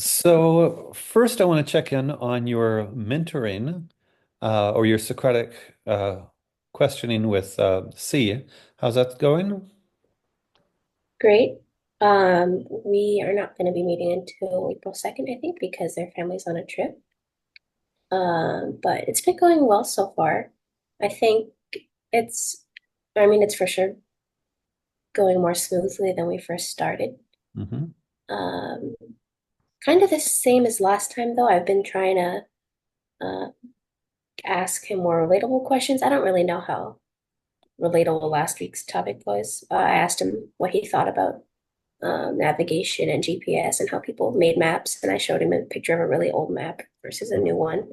So first, I want to check in on your mentoring or your Socratic questioning with C. How's that going? Great. We are not going to be meeting until April 2nd, I think, because their family's on a trip. But it's been going well so far. I think it's, it's for sure going more smoothly than we first started. Hmm. Um, Kind of the same as last time, though. I've been trying to uh, ask him more relatable questions. I don't really know how relatable last week's topic was. I asked him what he thought about navigation and GPS and how people made maps. And I showed him a picture of a really old map versus a new one,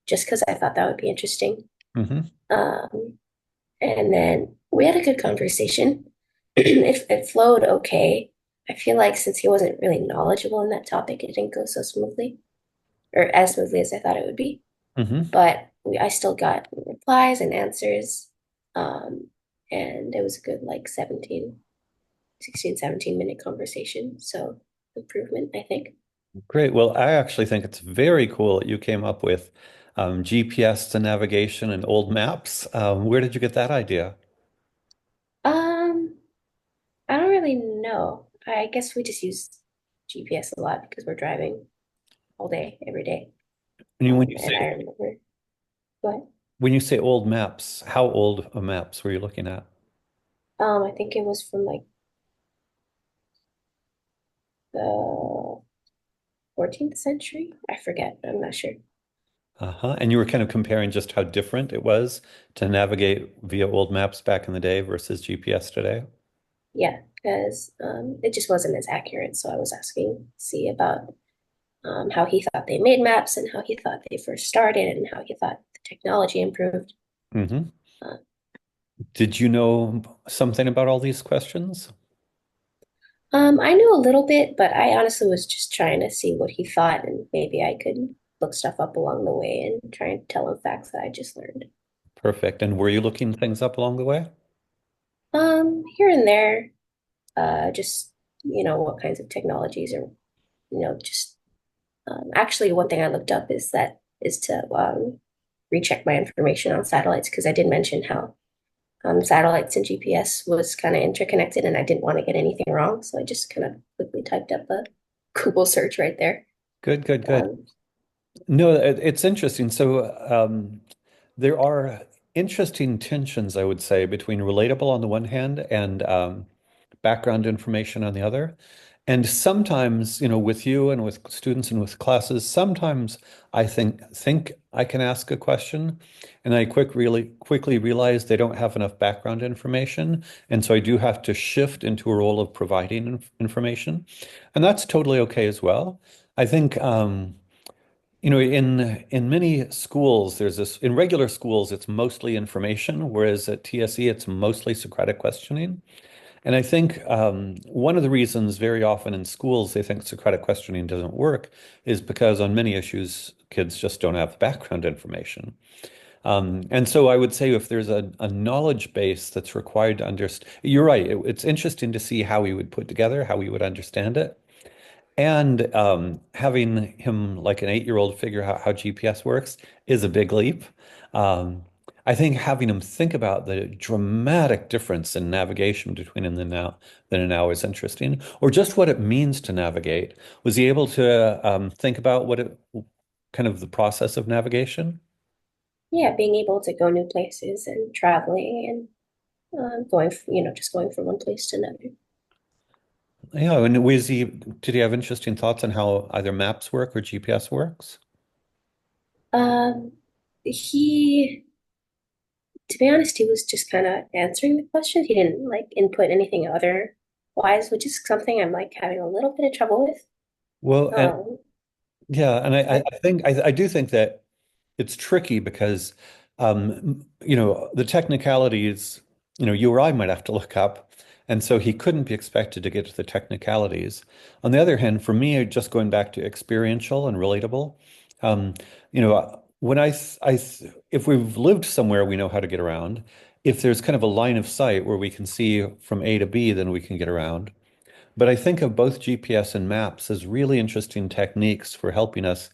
just because I thought that would be interesting. Hmm. Um, and then we had a good conversation. It flowed okay. I feel like since he wasn't really knowledgeable in that topic, it didn't go so smoothly, or as smoothly as I thought it would be. Hmm. But I still got replies and answers. Um, and it was a good like 17 minute conversation. So improvement, I think. Great. Well, I actually think it's very cool that you came up with GPS to navigation and old maps. Where did you get that idea? Um, I don't really know. I guess we just use GPS a lot because we're driving all day, every day. When you And say I remember what? when you say old maps, how old maps were you looking at? I think it was from like the 14th century. I forget. I'm not sure. Uh-huh. And you were kind of comparing just how different it was to navigate via old maps back in the day versus GPS today. Yeah, because it just wasn't as accurate. So I was asking C about how he thought they made maps and how he thought they first started and how he thought the technology improved. Hmm. Uh, Did you know something about all these questions? I knew a little bit, but I honestly was just trying to see what he thought, and maybe I could look stuff up along the way and try and tell him facts that I just learned. Perfect. And were you looking things up along the way? Here and there, just what kinds of technologies are, just actually one thing I looked up is to recheck my information on satellites because I did mention how satellites and GPS was kind of interconnected, and I didn't want to get anything wrong, so I just kind of quickly typed up a Google search right there. Good, good, good. Um, No, it's interesting. So there are interesting tensions, I would say, between relatable on the one hand and background information on the other. And sometimes, with you and with students and with classes, sometimes I think I can ask a question, and I really quickly realize they don't have enough background information, and so I do have to shift into a role of providing information, and that's totally okay as well. I think. In many schools, there's this, in regular schools, it's mostly information, whereas at TSE, it's mostly Socratic questioning. And I think one of the reasons very often in schools they think Socratic questioning doesn't work is because on many issues, kids just don't have the background information. And so I would say if there's a knowledge base that's required to understand, you're right. It's interesting to see how we would put together, how we would understand it. And having him like an 8-year-old figure out how GPS works is a big leap. Um, I think having him think about the dramatic difference in navigation between him then and now is interesting, or just what it means to navigate. Was he able to think about what it kind of the process of navigation? yeah, being able to go new places and traveling and going, just going from one place to another. Yeah, and did he have interesting thoughts on how either maps work or GPS works? Um, he, to be honest, he was just kind of answering the questions. He didn't like input anything otherwise, which is something I'm like having a little bit of trouble with. Well, and Um, yeah, and I but think I do think that it's tricky because the technicalities, you or I might have to look up. And so he couldn't be expected to get to the technicalities. On the other hand, for me, just going back to experiential and relatable, um, when if we've lived somewhere, we know how to get around. If there's kind of a line of sight where we can see from A to B, then we can get around. But I think of both GPS and maps as really interesting techniques for helping us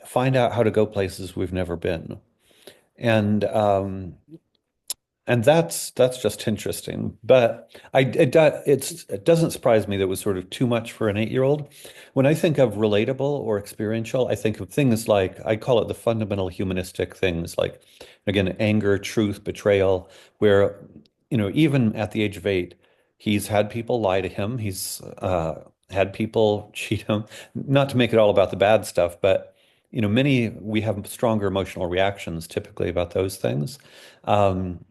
find out how to go places we've never been. And that's just interesting. But it doesn't surprise me that it was sort of too much for an 8-year-old. When I think of relatable or experiential, I think of things like I call it the fundamental humanistic things, like again, anger, truth, betrayal, where even at the age of 8, he's had people lie to him. He's had people cheat him. Not to make it all about the bad stuff, but many we have stronger emotional reactions typically about those things. Um,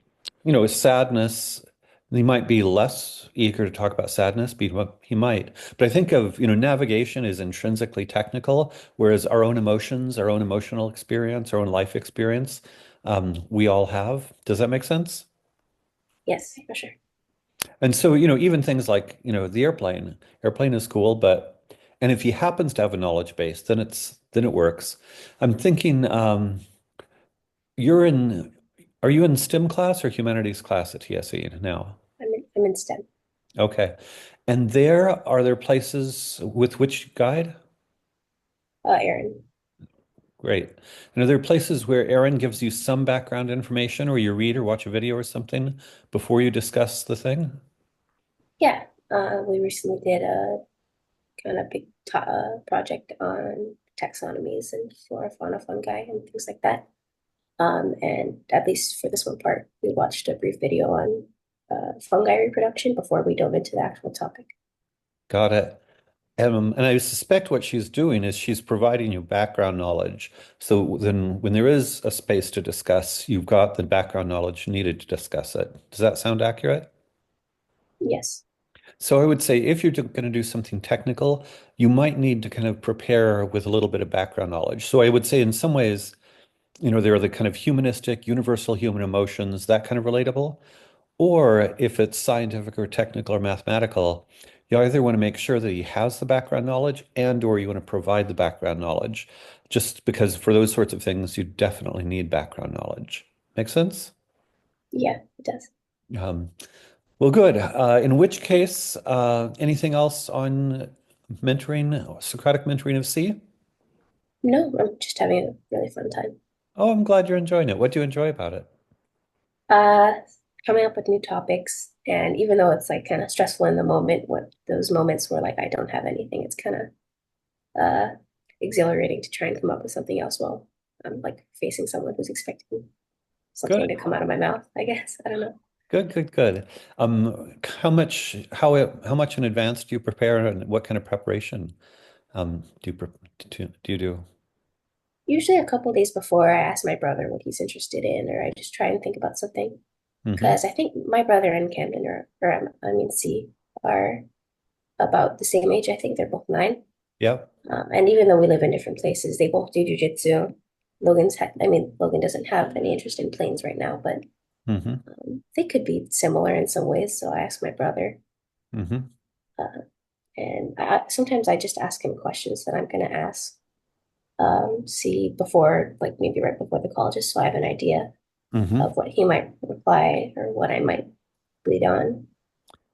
sadness, he might be less eager to talk about sadness, but he might. But I think of, navigation is intrinsically technical, whereas our own emotions, our own emotional experience, our own life experience, we all have. Does that make sense? Yes, for sure. And so, even things like, the airplane is cool, and if he happens to have a knowledge base, then it works. I'm thinking, you're in, are you in STEM class or humanities class at TSE now? I'm in STEM. Okay. And are there places with which guide? Aaron. Great. And are there places where Aaron gives you some background information or you read or watch a video or something before you discuss the thing? Yeah, we recently did a kind of big project on taxonomies and flora, fauna, fungi, and things like that. And at least for this one part, we watched a brief video on fungi reproduction before we dove into the actual topic. Got it. And I suspect what she's doing is she's providing you background knowledge. So then when there is a space to discuss, you've got the background knowledge needed to discuss it. Does that sound accurate? Yes. So I would say if you're going to do something technical, you might need to kind of prepare with a little bit of background knowledge. So I would say in some ways, there are the kind of humanistic, universal human emotions, that kind of relatable. Or if it's scientific or technical or mathematical, you either want to make sure that he has the background knowledge and or you want to provide the background knowledge. Just because for those sorts of things, you definitely need background knowledge. Make sense? Yeah, it does. Um, well, good. In which case, anything else on mentoring, Socratic mentoring of C? No, I'm just having a really fun time. Oh, I'm glad you're enjoying it. What do you enjoy about it? Uh, Coming up with new topics, and even though it's like kind of stressful in the moment, what those moments where like I don't have anything, it's kind of uh exhilarating to try and come up with something else while I'm like facing someone who's expecting something Good, to come out of my mouth, I guess. I don't know. good, good, good. How much in advance do you prepare and what kind of preparation do you do? Usually a couple days before I ask my brother what he's interested in, or I just try and think about something. Mm-hmm. Because I think my brother and Camden I mean, C, are about the same age. I think they're both 9. Yep. And even though we live in different places, they both do jujitsu. I mean, Logan doesn't have any interest in planes right now, but Mm-hmm. they could be similar in some ways. So I asked my brother, Mm-hmm. uh, and sometimes I just ask him questions that I'm going to ask, see before, like maybe right before the call, just so I have an idea Mm-hmm. of what he might reply or what I might lead on.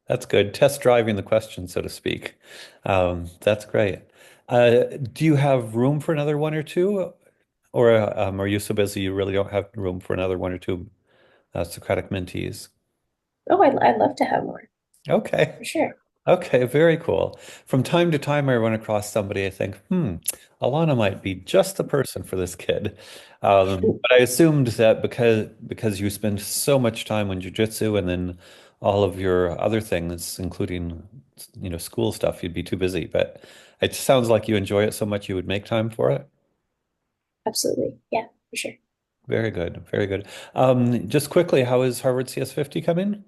That's good. Test driving the question, so to speak. That's great. Do you have room for another one or two, or are you so busy you really don't have room for another one or two Socratic mentees? Oh, I'd love to have more Okay. for sure. Okay, very cool. From time to time, I run across somebody, I think, Alana might be just the person for this kid. But I assumed that because you spend so much time on jujitsu and then all of your other things, including, school stuff, you'd be too busy. But it sounds like you enjoy it so much you would make time for it. Absolutely. Yeah, for sure. Very good, very good. Just quickly, how is Harvard CS50 coming?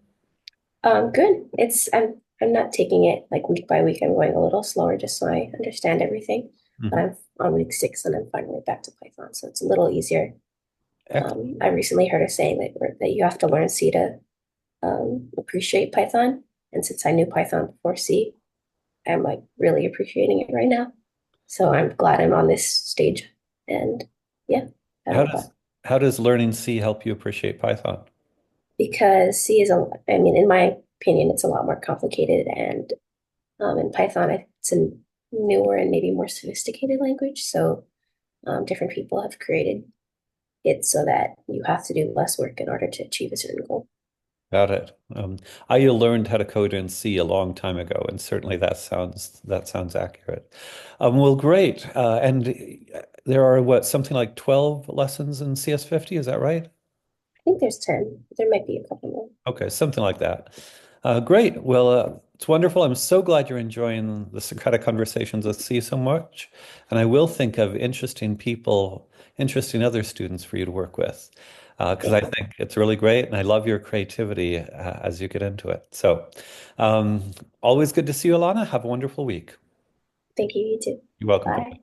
Good. I'm not taking it like week by week. I'm going a little slower just so I understand everything. But Hmm. I'm on week 6 and I'm finally back to Python, so it's a little easier. Excellent. I recently heard a saying that you have to learn C to appreciate Python, and since I knew Python before C, I'm like really appreciating it right now. So I'm glad I'm on this stage, and yeah, How having does fun how does learning C help you appreciate Python? because C is I mean, in my opinion, it's a lot more complicated and In Python, it's a newer and maybe more sophisticated language. So different people have created it so that you have to do less work in order to achieve a certain goal. Got it. I learned how to code in C a long time ago, and certainly that sounds accurate. Well, great. And there are what, something like 12 lessons in CS50, is that right? I think there's 10. There might be a couple more. Okay, something like that. Great. Well, it's wonderful. I'm so glad you're enjoying the Socratic conversations with C so much. And I will think of interesting people, interesting other students for you to work with, because I Thank, think it's really great. And I love your creativity as you get into it. So, um, always good to see you, Alana. Have a wonderful week. thank you, you too. You're welcome. Bye.